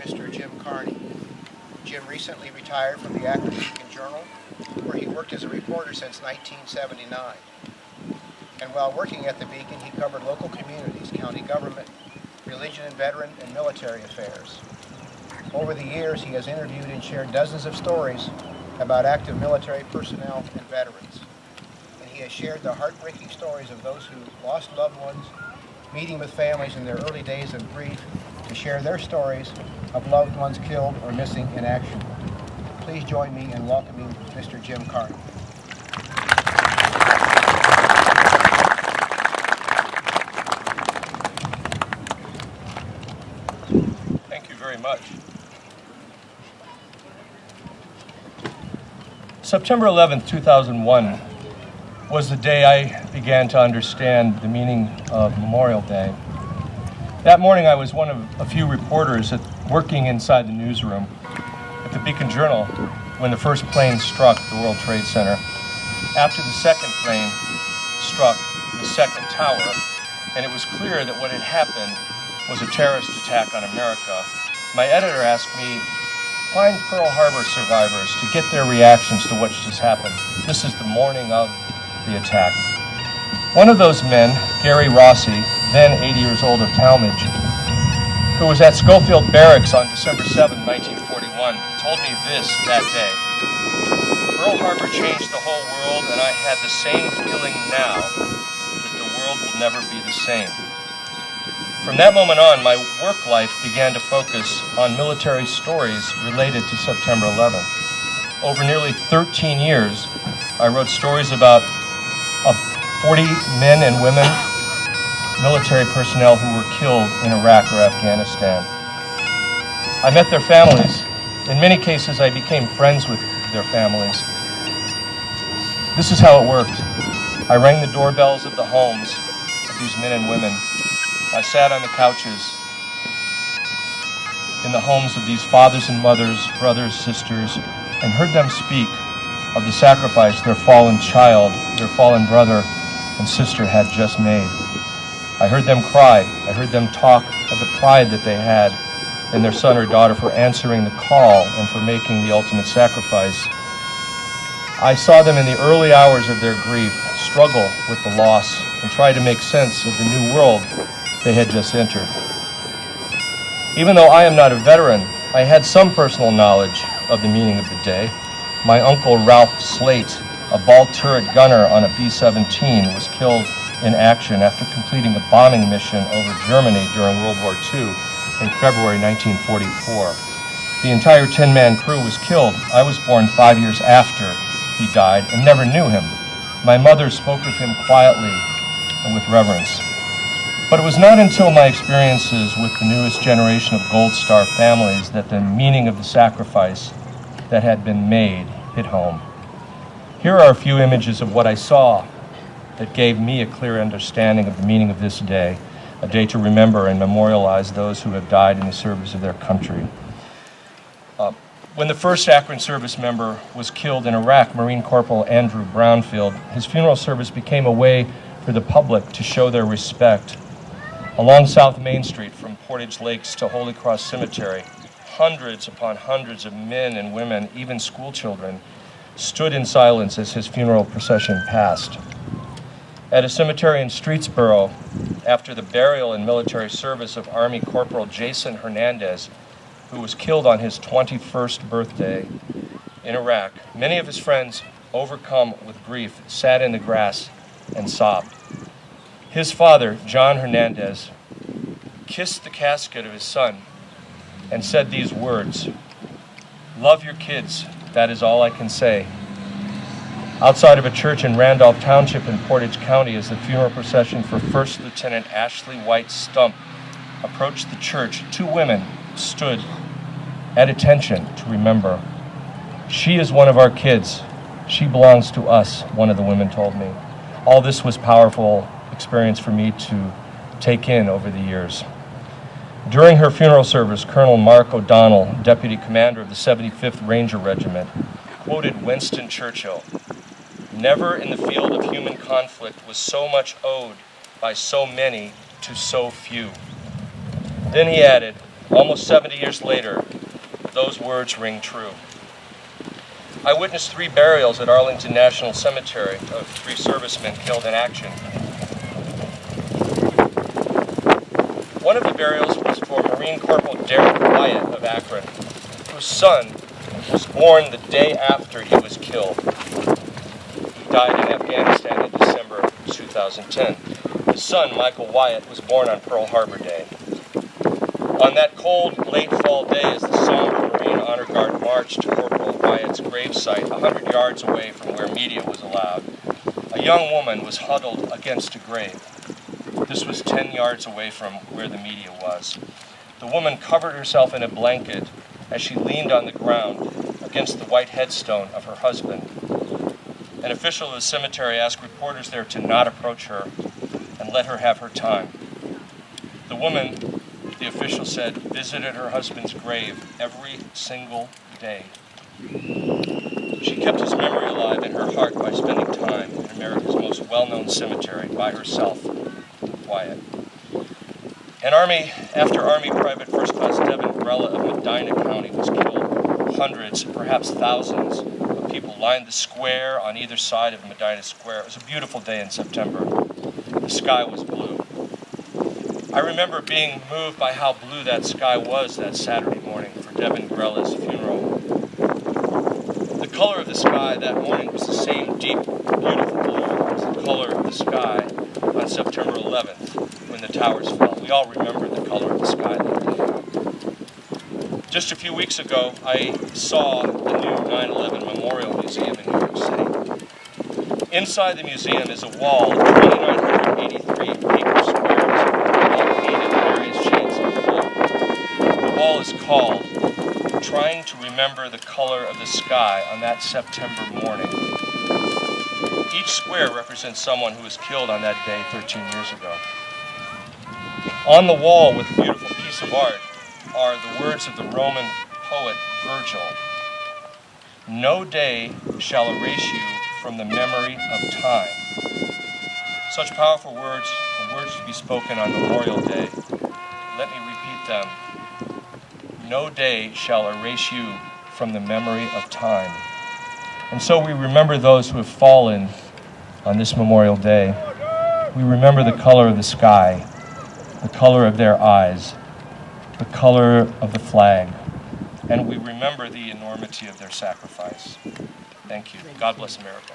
Mr. Jim Carney. Jim recently retired from the Akron Beacon Journal, where he worked as a reporter since 1979. And while working at the Beacon, he covered local communities, county government, religion and veteran, and military affairs. Over the years, he has interviewed and shared dozens of stories about active military personnel and veterans. And he has shared the heartbreaking stories of those who lost loved ones, meeting with families in their early days of grief to share their stories of loved ones killed or missing in action. Please join me in welcoming Mr. Jim Carney. Thank you very much. September 11th, 2001 was the day I began to understand the meaning of Memorial Day. That morning I was one of a few reporters working inside the newsroom at the Beacon Journal when the first plane struck the World Trade Center. After the second plane struck the second tower, and it was clear that what had happened was a terrorist attack on America, my editor asked me, find Pearl Harbor survivors to get their reactions to what just happened. This is the morning of the attack. One of those men, Gary Rossi, then 80 years old of Talmadge, who was at Schofield Barracks on December 7, 1941, told me this that day. Pearl Harbor changed the whole world, and I had the same feeling now that the world will never be the same. From that moment on, my work life began to focus on military stories related to September 11th. Over nearly 13 years, I wrote stories about 40 men and women, military personnel who were killed in Iraq or Afghanistan. I met their families. In many cases, I became friends with their families. This is how it worked. I rang the doorbells of the homes of these men and women. I sat on the couches in the homes of these fathers and mothers, brothers, sisters, and heard them speak of the sacrifice their fallen child, their fallen brother and sister had just made. I heard them cry. I heard them talk of the pride that they had in their son or daughter for answering the call and for making the ultimate sacrifice. I saw them in the early hours of their grief struggle with the loss and try to make sense of the new world they had just entered. Even though I am not a veteran, I had some personal knowledge of the meaning of the day. My uncle Ralph Slate, a ball turret gunner on a B-17, was killed in action after completing a bombing mission over Germany during World War II in February 1944. The entire 10-man crew was killed. I was born 5 years after he died and never knew him. My mother spoke of him quietly and with reverence. But it was not until my experiences with the newest generation of Gold Star families that the meaning of the sacrifice that had been made hit home. Here are a few images of what I saw that gave me a clear understanding of the meaning of this day, a day to remember and memorialize those who have died in the service of their country. When the first Akron service member was killed in Iraq, Marine Corporal Andrew Brownfield, his funeral service became a way for the public to show their respect. Along South Main Street, from Portage Lakes to Holy Cross Cemetery, hundreds upon hundreds of men and women, even school children, stood in silence as his funeral procession passed. At a cemetery in Streetsboro, after the burial and military service of Army Corporal Jason Hernandez, who was killed on his 21st birthday in Iraq, many of his friends, overcome with grief, sat in the grass and sobbed. His father, John Hernandez, kissed the casket of his son and said these words, "Love your kids, that is all I can say." Outside of a church in Randolph Township in Portage County, as the funeral procession for First Lieutenant Ashley White Stump approached the church, two women stood at attention to remember. "She is one of our kids. She belongs to us," one of the women told me. All this was powerful experience for me to take in over the years. During her funeral service, Colonel Mark O'Donnell, Deputy Commander of the 75th Ranger Regiment, quoted Winston Churchill, "Never in the field of human conflict was so much owed by so many to so few." Then he added, Almost 70 years later, those words ring true. I witnessed 3 burials at Arlington National Cemetery of 3 servicemen killed in action. One of the burials was for Marine Corporal Derek Wyatt of Akron, whose son was born the day after he was killed. He died in Afghanistan in December 2010. His son, Michael Wyatt, was born on Pearl Harbor Day. On that cold, late fall day, as the somber Marine Honor Guard marched to Corporal Wyatt's gravesite 100 yards away from where media was allowed, a young woman was huddled against a grave. This was 10 yards away from where the media was. The woman covered herself in a blanket as she leaned on the ground against the white headstone of her husband. An official of the cemetery asked reporters there to not approach her and let her have her time. The woman, the official said, visited her husband's grave every single day. She kept his memory alive in her heart by spending time in America's most well-known cemetery by herself with Wyatt. After Army Private First Class Devin Grella of Medina County was killed, hundreds, perhaps thousands of people lined the square on either side of Medina Square. It was a beautiful day in September. The sky was blue. I remember being moved by how blue that sky was that Saturday morning for Devin Grella's funeral. The color of the sky that morning was the same deep, beautiful blue as the color of the sky on September 11th when the towers fell. We all remember the color of the sky that day. Just a few weeks ago, I saw the new 9/11 Memorial Museum in New York City. Inside the museum is a wall of 2,983 acre squares, all painted in various shades of blue. The wall is called "Trying to Remember the Color of the Sky on That September Morning." Each square represents someone who was killed on that day 13 years ago. On the wall with a beautiful piece of art are the words of the Roman poet Virgil. "No day shall erase you from the memory of time." Such powerful words, and words to be spoken on Memorial Day. Let me repeat them. No day shall erase you from the memory of time. And so we remember those who have fallen on this Memorial Day. We remember the color of the sky, the color of their eyes, the color of the flag, and we remember the enormity of their sacrifice. Thank you. God bless America.